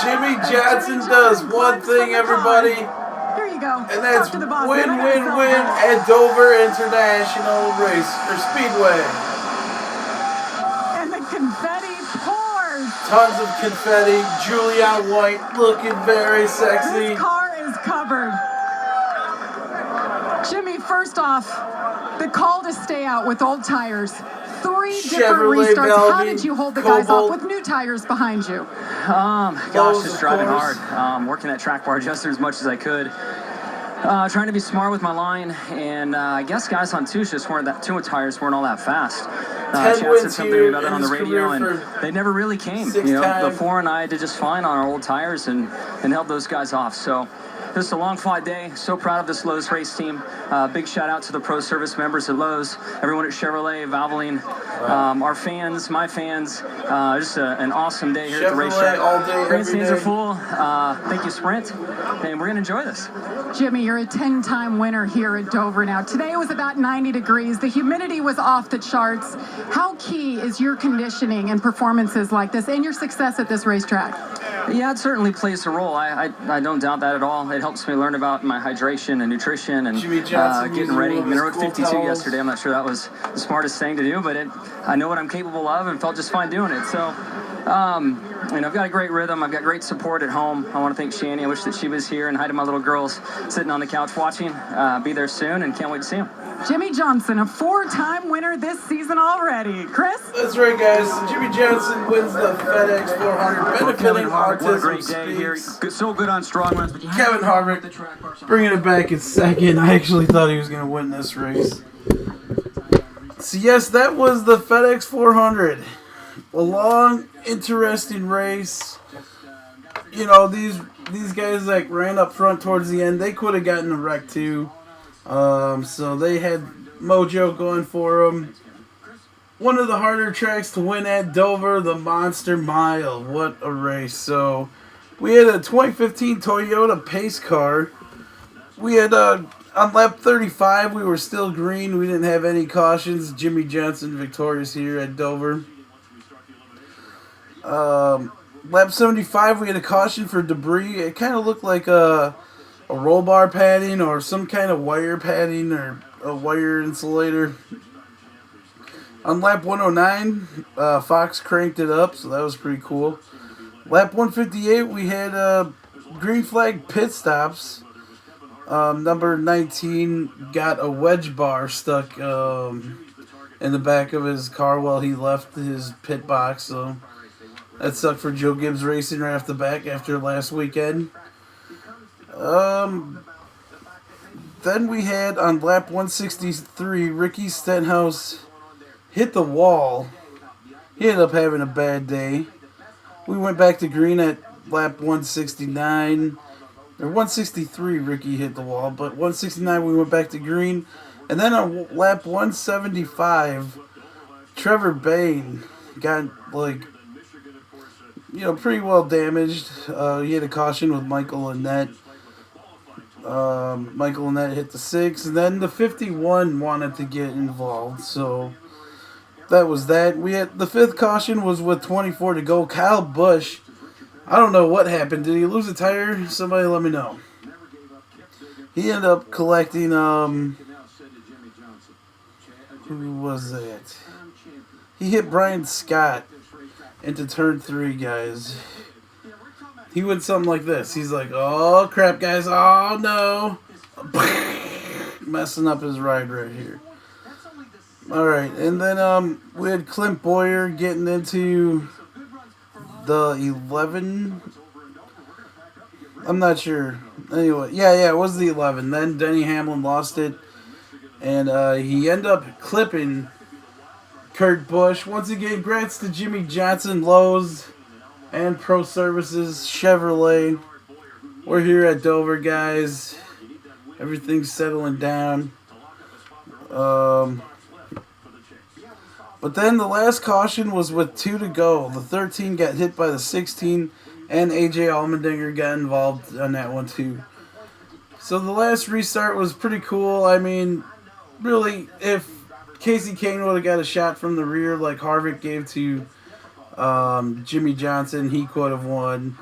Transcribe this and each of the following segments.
Jimmie Johnson does one thing, everybody. Here you go. And that's win, win, win at Dover International Race, or Speedway. And the confetti pours. Tons of confetti. Julian White looking very sexy. This car is covered. Jimmie, first off, the call to stay out with old tires. 3 different Chevrolet restarts. Velvy, How did you hold the guys Cobalt. off with new tires behind you? Gosh, just driving hard. Working that track bar adjuster as much as I could. Trying to be smart with my line, and I guess guys on two tires weren't all that fast. Chad said something to me about it on the radio, and they never really came. The four and I did just fine on our old tires and held those guys off. So just a long fought day. So proud of this Lowe's race team. Big shout out to the pro service members at Lowe's, everyone at Chevrolet, Valvoline, our fans, my fans. Just an awesome day here at the racetrack. Grandstands are full. Thank you, Sprint, and we're gonna enjoy this. Jimmie, you're a 10-time winner here at Dover now. Today it was about 90 degrees. The humidity was off the charts. How key is your conditioning and performances like this and your success at this racetrack? Yeah, it certainly plays a role. I don't doubt that at all. It helps me learn about my hydration and nutrition and getting ready. I mean, I rode 52 yesterday. I'm not sure that was the smartest thing to do, but I know what I'm capable of and felt just fine doing it. So, I've got a great rhythm. I've got great support at home. I want to thank Shani. I wish that she was here, and hi to my little girls sitting on the couch watching. Be there soon, and can't wait to see them. Jimmie Johnson, a 4-time winner this season already. Chris? That's right, guys. Jimmie Johnson wins the FedEx 400, benefiting Autism What a great day here. So good on strong runs, but Kevin Harvick bringing it back in second. I actually thought he was going to win this race. So, yes, that was the FedEx 400. A long, interesting race. You know, these guys like ran up front towards the end. They could have gotten a wreck too. So they had mojo going for them. One of the harder tracks to win at Dover, the Monster Mile. What a race. So we had a 2015 Toyota pace car. We had on lap 35, we were still green. We didn't have any cautions. Jimmie Johnson victorious here at Dover. Lap 75, we had a caution for debris. It kind of looked like a roll bar padding or some kind of wire padding or a wire insulator. On lap 109, Fox cranked it up, so that was pretty cool. Lap 158, we had green flag pit stops. Number 19 got a wedge bar stuck in the back of his car while he left his pit box, so that sucked for Joe Gibbs Racing right off the back after last weekend. Then we had on lap 163, Ricky Stenhouse hit the wall. He ended up having a bad day. We went back to green at lap 169. Or 163, Ricky hit the wall. But 169, we went back to green. And then on lap 175, Trevor Bayne got, pretty well damaged. He had a caution with Michael Annette. Michael Annette hit the 6. And then the 51 wanted to get involved. So that was that. We had the 5th caution was with 24 to go. Kyle Busch, I don't know what happened. Did he lose a tire? Somebody let me know. He ended up collecting, who was that? He hit Brian Scott into turn 3, guys. He went something like this. He's like, oh crap, guys. Oh no. Messing up his ride right here. Alright, and then we had Clint Boyer getting into the 11. I'm not sure. Anyway, yeah, it was the 11. Then Denny Hamlin lost it. And he ended up clipping Kurt Busch. Once again, congrats to Jimmie Johnson, Lowe's, and Pro Services, Chevrolet. We're here at Dover, guys. Everything's settling down. But then the last caution was with 2 to go. The 13 got hit by the 16, and AJ Allmendinger got involved on that one too. So the last restart was pretty cool. I mean, really, if Casey Kane would have got a shot from the rear like Harvick gave to Jimmie Johnson, he could have won.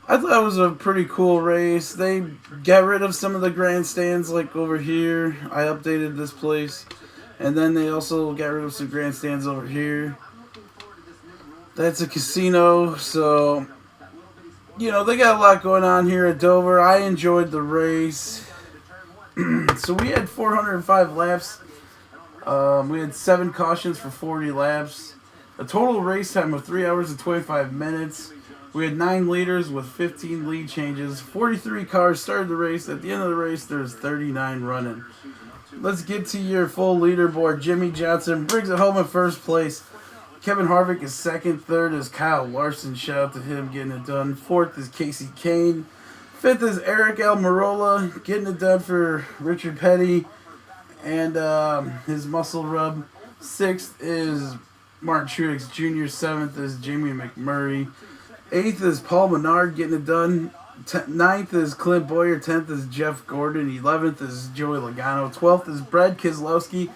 I thought it was a pretty cool race. They got rid of some of the grandstands, like over here. I updated this place. And then they also got rid of some grandstands over here. That's a casino, so, you know, they got a lot going on here at Dover. I enjoyed the race. So we had 405 laps. We had 7 cautions for 40 laps. A total race time of 3 hours and 25 minutes. We had 9 leaders with 15 lead changes. 43 cars started the race. At the end of the race, there's 39 running. Let's get to your full leaderboard. Jimmie Johnson brings it home in first place. Kevin Harvick is second. Third is Kyle Larson. Shout out to him getting it done. Fourth is Casey Kane. Fifth is Eric Almirola getting it done for Richard Petty and his muscle rub. Sixth is Martin Truex Jr. Seventh is Jamie McMurray. Eighth is Paul Menard getting it done. Ninth is Clint Boyer. 10th is Jeff Gordon. 11th is Joey Logano. 12th is Brad Keselowski.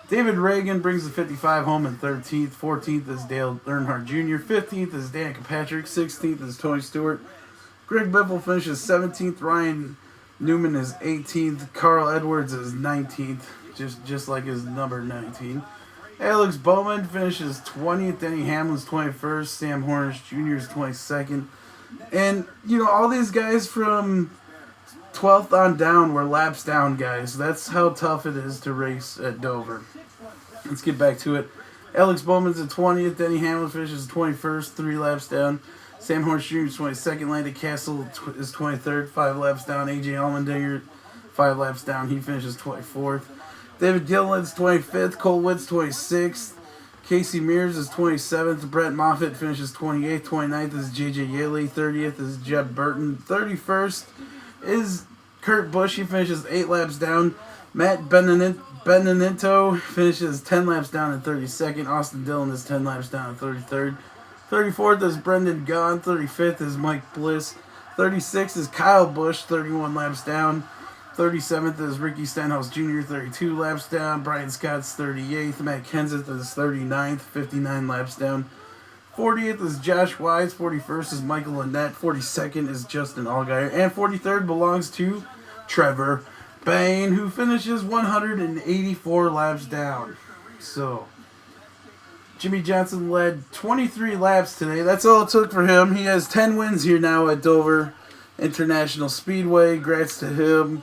David Reagan brings the 55 home in 13th. 14th is Dale Earnhardt Jr. 15th is Danica Patrick. 16th is Tony Stewart. Greg Biffle finishes 17th. Ryan Newman is 18th. Carl Edwards is 19th, just like his number 19. Alex Bowman finishes 20th. Denny Hamlin's 21st. Sam Hornish Jr. is 22nd. And, you know, all these guys from 12th on down were laps down guys. That's how tough it is to race at Dover. Let's get back to it. Alex Bowman's at 20th. Denny Hamlin finishes 21st, 3 laps down. Sam Hornish Jr. is 22nd. Landon Castle is 23rd, 5 laps down. AJ Allmendinger, 5 laps down. He finishes 24th. David Gilliland's 25th. Cole Witt's 26th. Casey Mears is 27th. Brett Moffitt finishes 28th. 29th is J.J. Yeley. 30th is Jeb Burton. 31st is Kurt Busch. He finishes 8 laps down. Matt Benedetto finishes 10 laps down in 32nd. Austin Dillon is 10 laps down in 33rd. 34th is Brendan Gaughan. 35th is Mike Bliss. 36th is Kyle Busch, 31 laps down. 37th is Ricky Stenhouse Jr., 32 laps down. Brian Scott's 38th. Matt Kenseth is 39th, 59 laps down. 40th is Josh Wise. 41st is Michael Annett. 42nd is Justin Allgaier. And 43rd belongs to Trevor Bayne, who finishes 184 laps down. So, Jimmie Johnson led 23 laps today. That's all it took for him. He has 10 wins here now at Dover International Speedway. Congrats to him.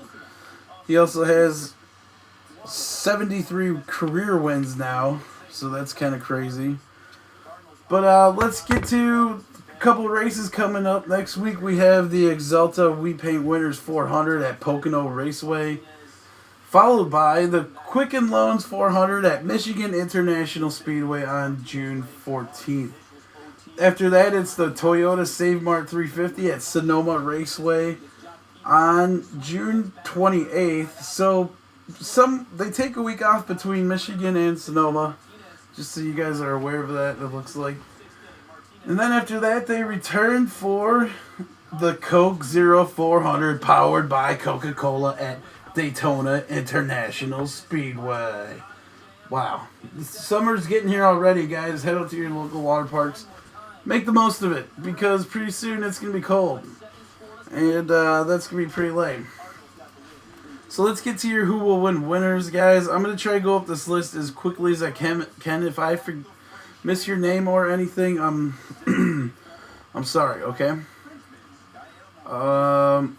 He also has 73 career wins now, so that's kind of crazy. But let's get to a couple races coming up. Next week we have the Exalta We Paint Winners 400 at Pocono Raceway, followed by the Quicken Loans 400 at Michigan International Speedway on June 14th. After that, it's the Toyota Save Mart 350 at Sonoma Raceway on June 28th. So they take a week off between Michigan and Sonoma, just so you guys are aware of that, it looks like. And then after that, they return for the Coke Zero 400 powered by Coca-Cola at Daytona International Speedway. Wow. The summer's getting here already, guys. Head out to your local water parks. Make the most of it, because pretty soon it's going to be cold. And that's going to be pretty lame. So let's get to your Who Will Win winners, guys. I'm going to try to go up this list as quickly as I can. If I miss your name or anything, I'm sorry, okay? I'm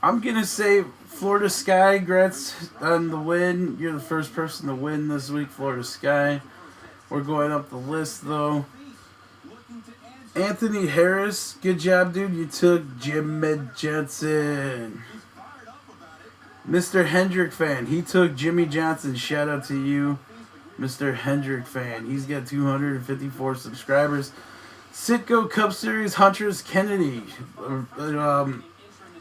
going to say Florida Sky, congrats on the win. You're the first person to win this week, Florida Sky. We're going up the list, though. Anthony Harris, good job, dude. You took Jimmie Johnson. Mr. Hendrick fan, he took Jimmie Johnson. Shout out to you, Mr. Hendrick fan. He's got 254 subscribers. Citgo Cup Series Huntress Kennedy, a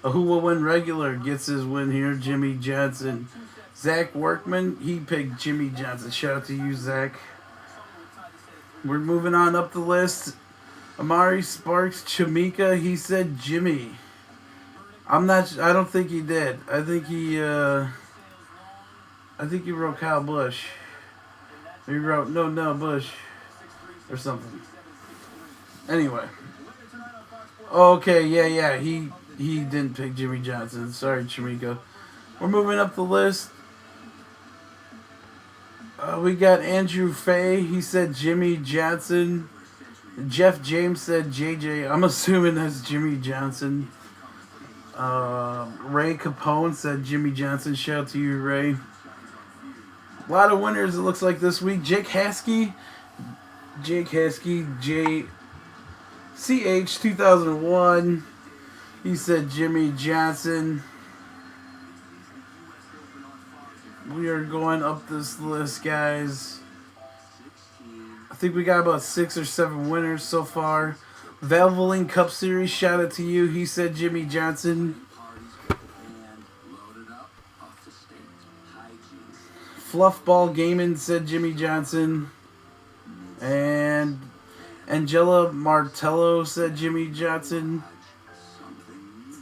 Who Will Win regular, gets his win here. Jimmie Johnson. Zach Workman, he picked Jimmie Johnson. Shout out to you, Zach. We're moving on up the list. Amari Sparks Chamika, he said Jimmie. I don't think he did. I think he wrote Kyle Busch. He wrote no Bush or something. Anyway, Okay, yeah. He didn't pick Jimmie Johnson. Sorry, Chimiko. We're moving up the list. We got Andrew Fay. He said Jimmie Johnson. Jeff James said JJ. I'm assuming that's Jimmie Johnson. Ray Capone said Jimmie Johnson. Shout out to you, Ray. A lot of winners, it looks like, this week. Jake Haskey, JCH 2001. He said Jimmie Johnson. We are going up this list, guys. I think we got about 6 or 7 winners so far. Valvoline Cup Series, shout out to you. He said Jimmie Johnson. Fluffball Gaming said Jimmie Johnson. And Angela Martello said Jimmie Johnson.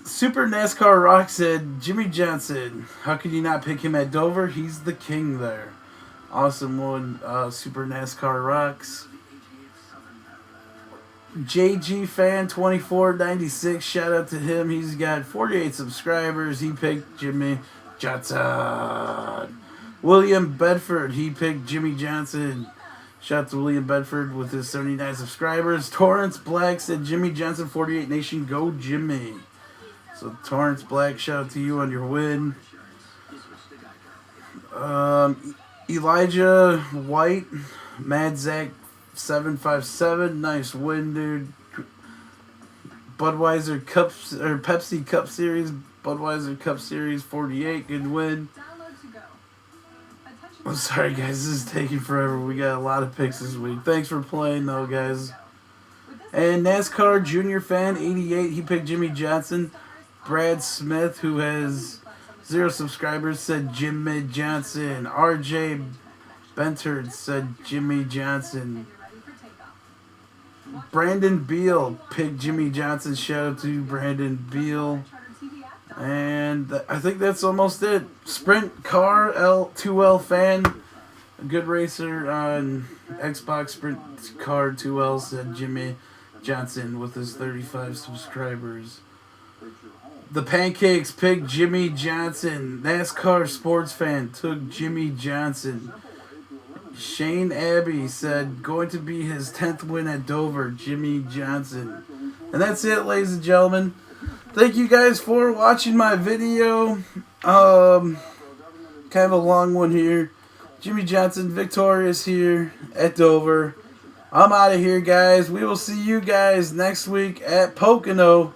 Super NASCAR Rock said Jimmie Johnson. How could you not pick him at Dover? He's the king there. Awesome one, Super NASCAR Rocks. JG Fan 2496, shout out to him. He's got 48 subscribers. He picked Jimmie Johnson. William Bedford, he picked Jimmie Johnson. Shout out to William Bedford with his 79 subscribers. Torrance Black said Jimmie Johnson, 48 Nation, go Jimmie. So Torrance Black, shout out to you on your win. Elijah White, Mad Zach 757, nice win, dude. Budweiser Cup or Pepsi Cup Series, Budweiser Cup Series 48, good win. I'm sorry, guys, this is taking forever. We got a lot of picks this week. Thanks for playing, though, guys. And NASCAR Junior Fan 88, he picked Jimmie Johnson. Brad Smith, who has 0 subscribers, said Jimmie Johnson. RJ Bentard said Jimmie Johnson. Brandon Beal picked Jimmie Johnson. Shout out to Brandon Beal. And I think that's almost it. Sprint Car L2L Fan, a good racer on Xbox. Sprint Car 2L said Jimmie Johnson with his 35 subscribers. The Pancakes picked Jimmie Johnson. NASCAR Sports Fan took Jimmie Johnson. Shane Abbey said going to be his 10th win at Dover, Jimmie Johnson. And that's it, ladies and gentlemen. Thank you guys for watching my video. Kind of a long one here. Jimmie Johnson victorious here at Dover. I'm out of here, guys. We will see you guys next week at Pocono.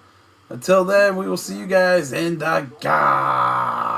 Until then, we will see you guys in the God.